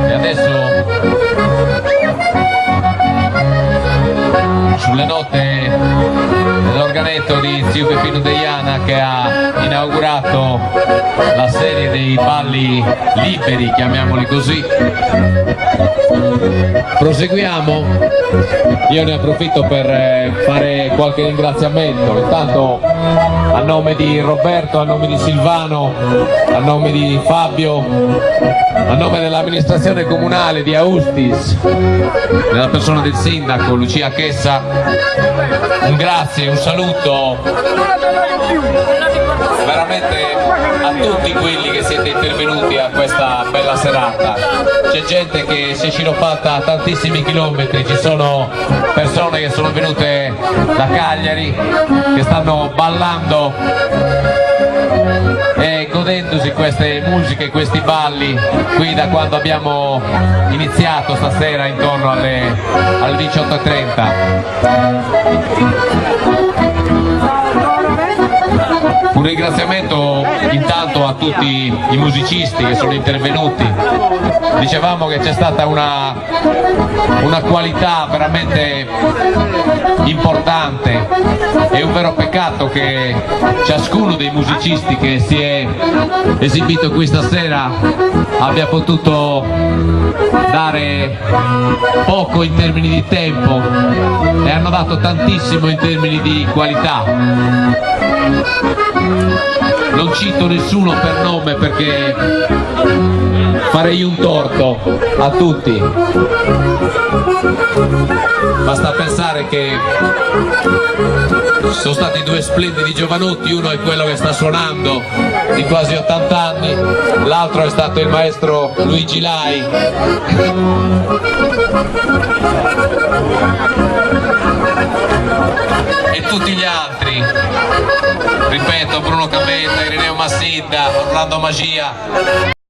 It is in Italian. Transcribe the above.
E adesso sulle note dell'organetto di zio Peppino Deiana, che ha inaugurato la serie dei balli liberi, chiamiamoli così, proseguiamo. Io ne approfitto per fare qualche ringraziamento, intanto a nome di Roberto, a nome di Silvano, a nome di Fabio, a nome dell'amministrazione comunale di Austis, nella persona del sindaco Lucia Chessa, un grazie, un saluto veramente a tutti quelli che siete intervenuti a questa bella serata. C'è gente che si è sciroppata tantissimi chilometri, ci sono persone che sono venute da Cagliari, che stanno ballando e godendosi queste musiche, questi balli qui da quando abbiamo iniziato stasera intorno alle 18:30. Un ringraziamento intanto a tutti i musicisti che sono intervenuti. Dicevamo che c'è stata una qualità veramente importante, è un vero peccato che ciascuno dei musicisti che si è esibito qui stasera abbia potuto dare poco in termini di tempo e hanno dato tantissimo in termini di qualità. Non cito nessuno per nome perché farei un torto a tutti. Basta pensare che sono stati due splendidi giovanotti, uno è quello che sta suonando di quasi 80 anni, l'altro è stato il maestro Luigi Lai. E tutti gli altri, ripeto, Bruno Cavetta, Ireneo Massidda, Orlando Magia.